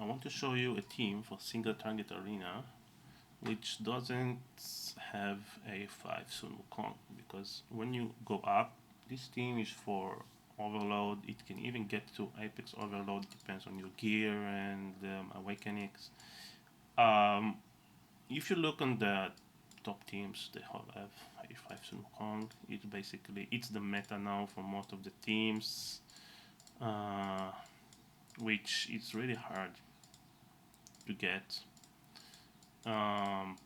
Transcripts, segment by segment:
want to show you a team for single target arena which doesn't have A5 Sun Wukong, because when you go up, this team is for Overlord. It can even get to Apex Overlord, depends on your gear and awakenings. If you look on the top teams, they all have A5 Sun Wukong. It's the meta now for most of the teams, which is really hard to get. A5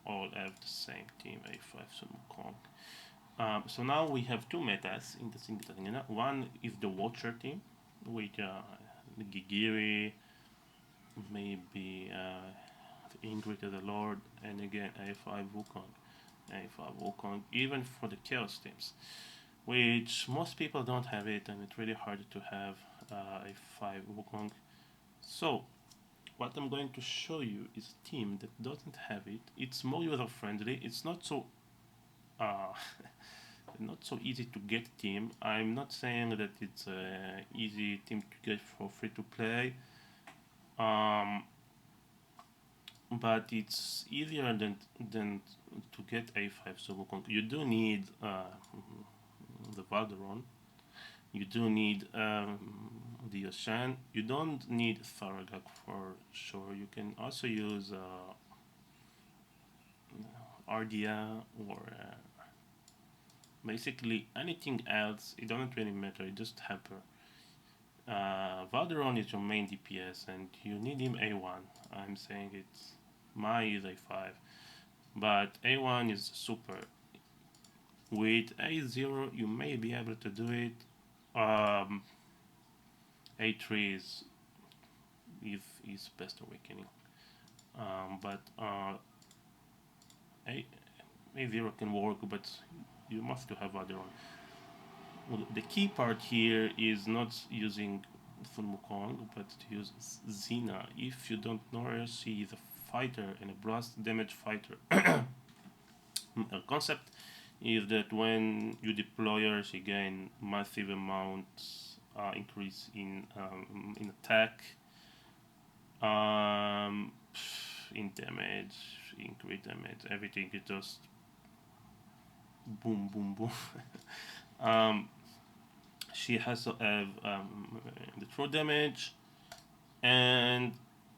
all have the same team, A5 Sun Wukong. So now we have two metas in the single arena. One is the Watcher team with Gigiri, maybe Ingrid as the Lord, and again A5 Wukong. A5 Wukong, even for the Chaos teams, which most people don't have it, and it's really hard to have A5 Wukong. So what I'm going to show you is a team that doesn't have it. It's more user friendly. It's not so not so easy to get team. I'm not saying that it's a easy team to get for free to play, but it's easier than to get A5 Sun Wukong. You do need the Valderon. You do need the Ocean. You don't need Faragak for sure. You can also use Ardia or basically anything else. It doesn't really matter. It just Hamper. Valderon is your main DPS, and you need him A1. I'm saying it's my is A5, but A1 is super. With A0, you may be able to do it. A3 is best awakening, but A0 can work, but you must have other one. Well, the key part here is not using Sun Wukong, but to use Xena. If you don't know her, she is a fighter and a blast damage fighter. Her concept is that when you deploy her, she gain massive amounts increase in attack, in damage, increase damage, everything is just boom, boom, boom. She has to have the true damage, and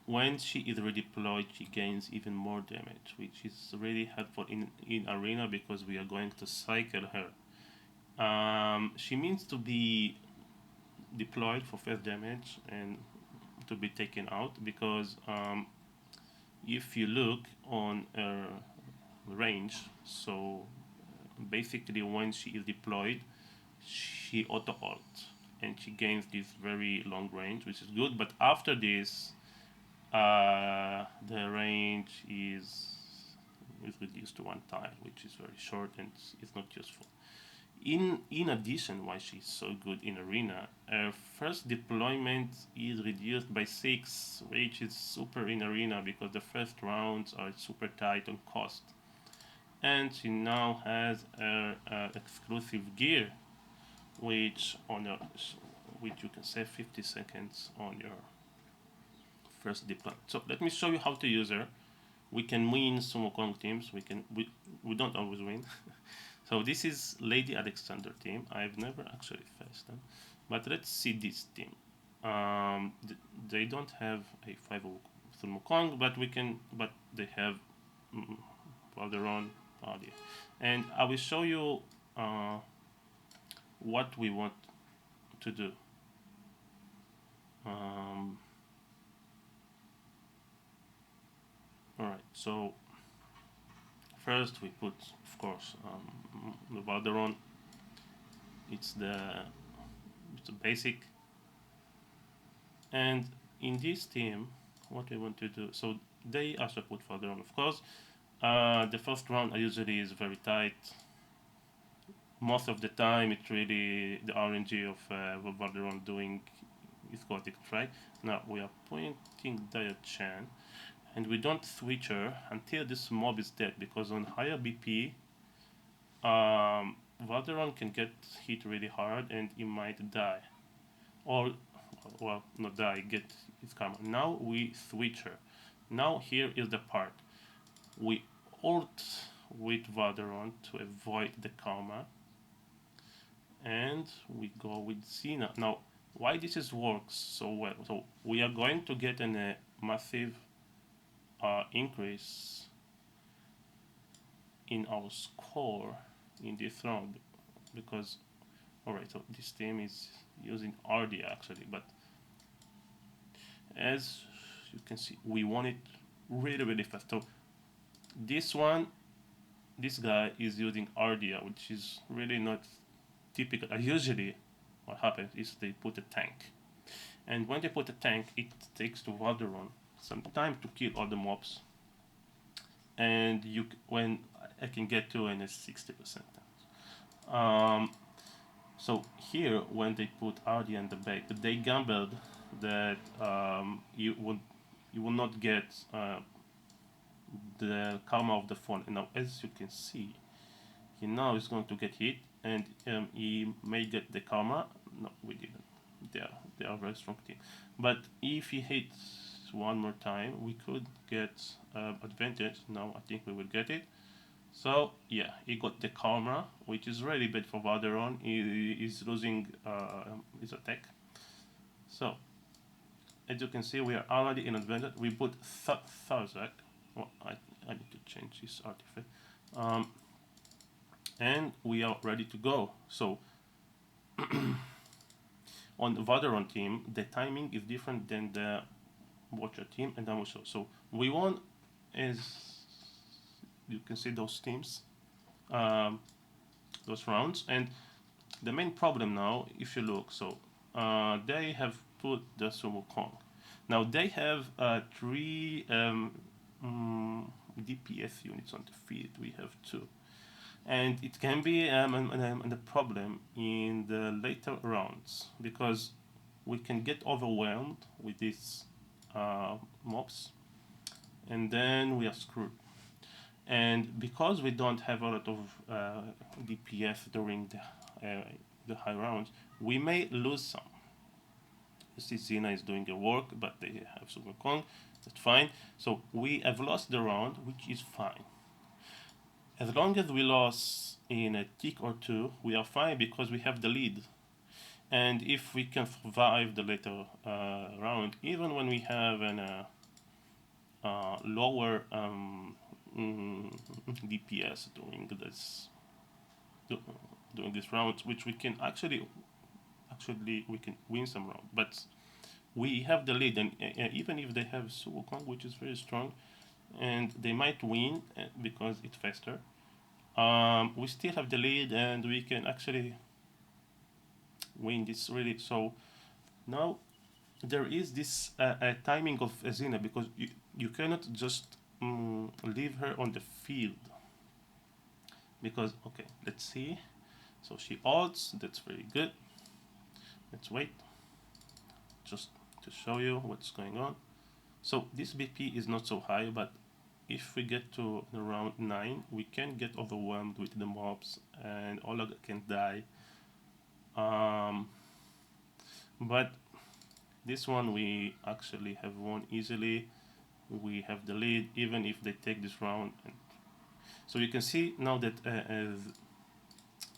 when she is redeployed, she gains even more damage, which is really helpful in arena because we are going to cycle her. She means to be deployed for first damage and to be taken out because if you look on her range, so basically when she is deployed, she auto ult and she gains this very long range, which is good. But after this, the range is reduced to one tile, which is very short and it's not useful. In addition, why she's so good in arena, her first deployment is reduced by 6, which is super in arena because the first rounds are super tight on cost. And she now has her exclusive gear, which you can save 50 seconds on your first deployment. So let me show you how to use her. We can win Sun Wukong teams. We don't always win. So this is Lady Alexander team. I've never actually faced them, but let's see this team. They don't have a 5 Sun Wukong, but they have Valderon, Adia, and I will show you what we want to do. Alright, so first we put, of course, the Valderon. It's the basic, and in this team, what we want to do. So they also put Valderon, of course. The first round usually is very tight. Most of the time, it's really the RNG of Valderon doing his gothic strike. Now we are pointing Dia Chan, and we don't switch her until this mob is dead, because on higher BP, Valderon can get hit really hard and he might die. Or well, not die, get his karma. Now we switch her. Now here is the part. We ult with Valderon to avoid the karma, and we go with Xena. Now, why this is works so well? So we are going to get a massive increase in our score in this round, because alright, so this team is using RD actually, but as you can see, we want it really fast. So this guy is using RDA, which is really not typical. Usually, what happens is they put a tank, and when they put a tank, it takes to Valderon some time to kill all the mobs, and when I can get to in a 60%. So here, when they put RD in the bait, they gambled that you will not get the karma of the phone. And now, as you can see, he now is going to get hit, and he may get the karma. No, we didn't. They are a very strong team. But if he hits one more time, we could get advantage. Now I think we will get it. So yeah, he got the karma, which is really bad for Valderon. He is losing his attack. So as you can see, we are already in advantage. We put Tharzak. Well, I need to change this artifact. And we are ready to go. So on the Valderon team, the timing is different than the Watcher team, and also so we won, as you can see, those teams, those rounds. And the main problem now, if you look, so they have put the Wukong. Now they have 3 DPS units on the field. We have 2, and it can be a problem in the later rounds, because we can get overwhelmed with these mobs, and then we are screwed. And because we don't have a lot of DPS during the high rounds, we may lose some. You see, Xena is doing the work, but they have Super Kong. That's fine. So we have lost the round, which is fine. As long as we lost in a tick or 2, we are fine because we have the lead. And if we can survive the later round, even when we have an lower DPS during this round, which we can actually we can win some round, but we have the lead, and even if they have Wukong, which is very strong, and they might win because it's faster, we still have the lead, and we can actually win this really. So now there is this timing of Xena, because you cannot just leave her on the field, because okay, let's see. So she ults, that's very good. Let's wait just to show you what's going on. So this BP is not so high, but if we get to around 9, we can get overwhelmed with the mobs, and Oleg can die. But this one we actually have won easily. We have the lead, even if they take this round. And so you can see now that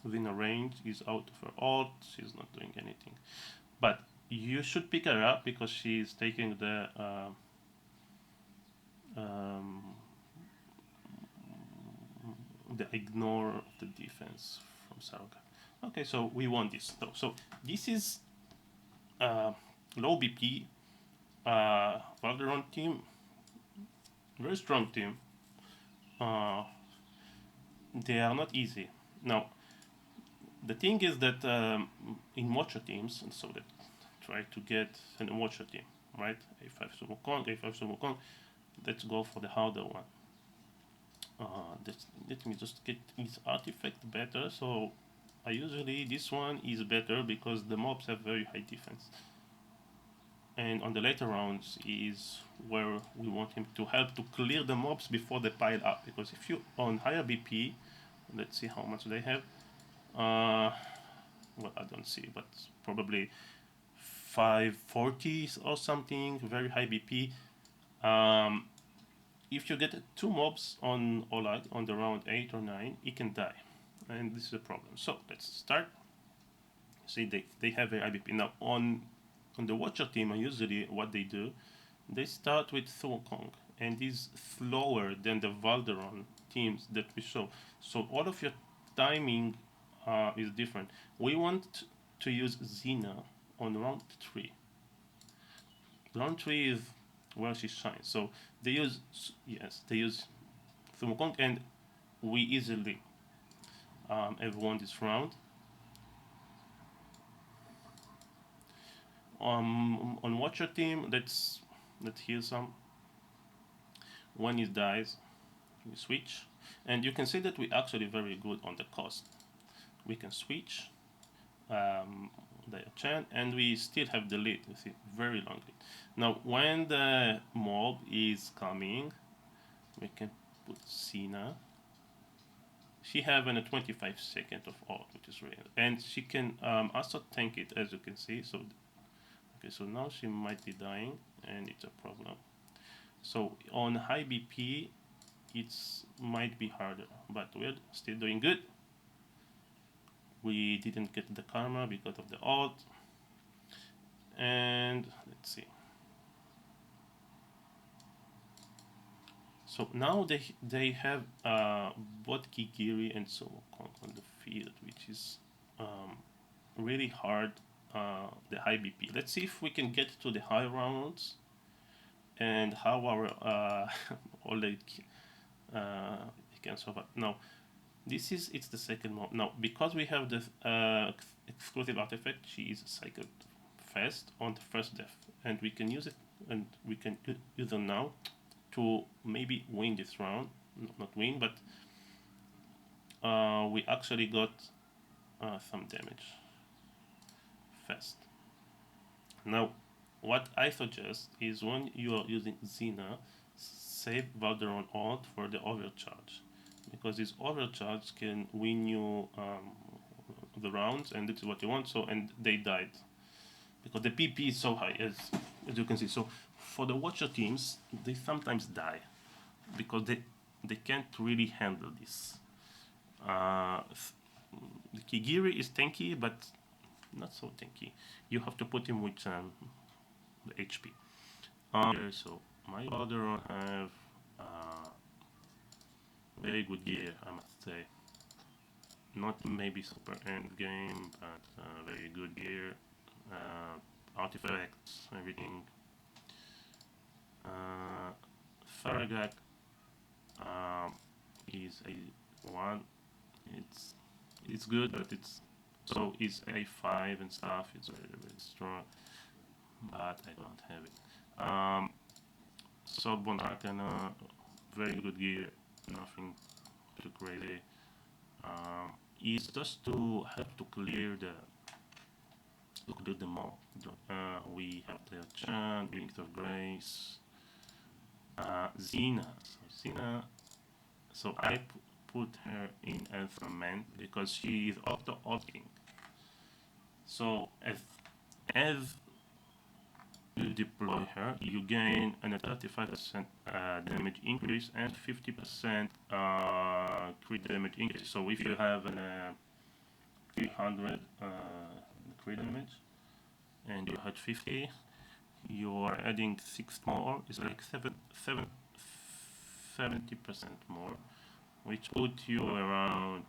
within a range is out of her ult, she's not doing anything. But you should pick her up, because she's taking the ignore of the defense from Saruga. Okay, so we won this though. So this is low BP Valderon team, very strong team. They are not easy. Now the thing is that in Watcher teams, and so that try to get a Watcher team, right? A5 Sumo Kong, A5 Sumo Kong. Let's go for the harder one. Let me just get his artifact better. So I usually, this one is better because the mobs have very high defense. And on the later rounds is where we want him to help to clear the mobs before they pile up. Because if you on higher BP, let's see how much they have. Well, I don't see, but probably 540 or something, very high BP. Um, if you get two mobs on Olag on the round 8 or 9, it can die. And this is a problem. So let's start. See, they have a IBP. Now, on the Watcher team, usually what they do, they start with Wukong, and is slower than the Valderon teams that we show. So all of your timing is different. We want to use Xena on round 3. Round 3 is where she shines. So they use, yes, they use Wukong, and we easily have won this round. On Watcher team, let's heal some. When he dies, we switch, and you can see that we actually very good on the cost. We can switch the Chan, and we still have the lead. You see, very long lead. Now, when the mob is coming, we can put Sina. She have a 25 second of ult, which is rare, and she can also tank it, as you can see. So, okay, so now she might be dying, and it's a problem. So on high BP, it might be harder, but we're still doing good. We didn't get the karma because of the ult, and let's see. So now they have both Kigiri and Wukong on the field, which is really hard. The high BP. Let's see if we can get to the high rounds and how our all the can survive. Now, it's the second mob. Now, because we have the exclusive artifact, she is cycled fast on the first death, and we can use it, and we can use them now to maybe win this round. Not win, but we actually got some damage fast. Now, what I suggest is when you are using Xena, save Valderon ult for the overcharge, because this overcharge can win you the rounds, and this is what you want. So, and they died because the PP is so high, as you can see. So, for the Watcher teams, they sometimes die because they can't really handle this. The Kigiri is tanky, but not so tanky. You have to put him with the HP. So my Valderon have very good gear, I must say. Not maybe super end game, but very good gear. Artifacts, everything. Faragak is a 1. It's good, but it's A5 and stuff. It's very very strong, but I don't have it. Soulborn Arcana, very good gear, nothing too crazy. It's just to help to clear the mob. We have the Chan, Wings of Grace, Xena. So I put her in Elfman because she is auto ulting. So as you deploy her, you gain a 35% damage increase and 50% crit damage increase. So if you have a 300 crit damage and you had 50, you are adding 6 more. It's like 70% more, which puts you around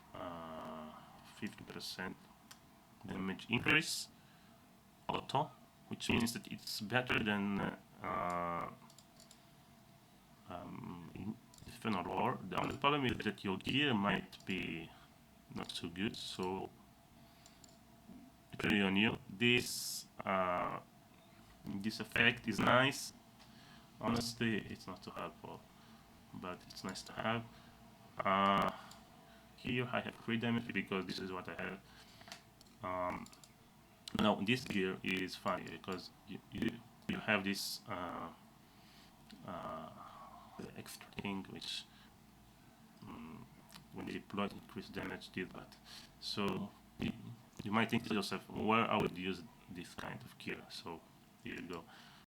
50% damage increase auto, which means that it's better than Infernal War. The only problem is that your gear might be not so good, so it's really on you. This effect is nice. Honestly, it's not too helpful, but it's nice to have. Here I have 3 damage because this is what I have. Now this gear is funny because you have this extra thing which when you deploy increase damage did that. So you might think to yourself, where I would use this kind of killer. So here you go.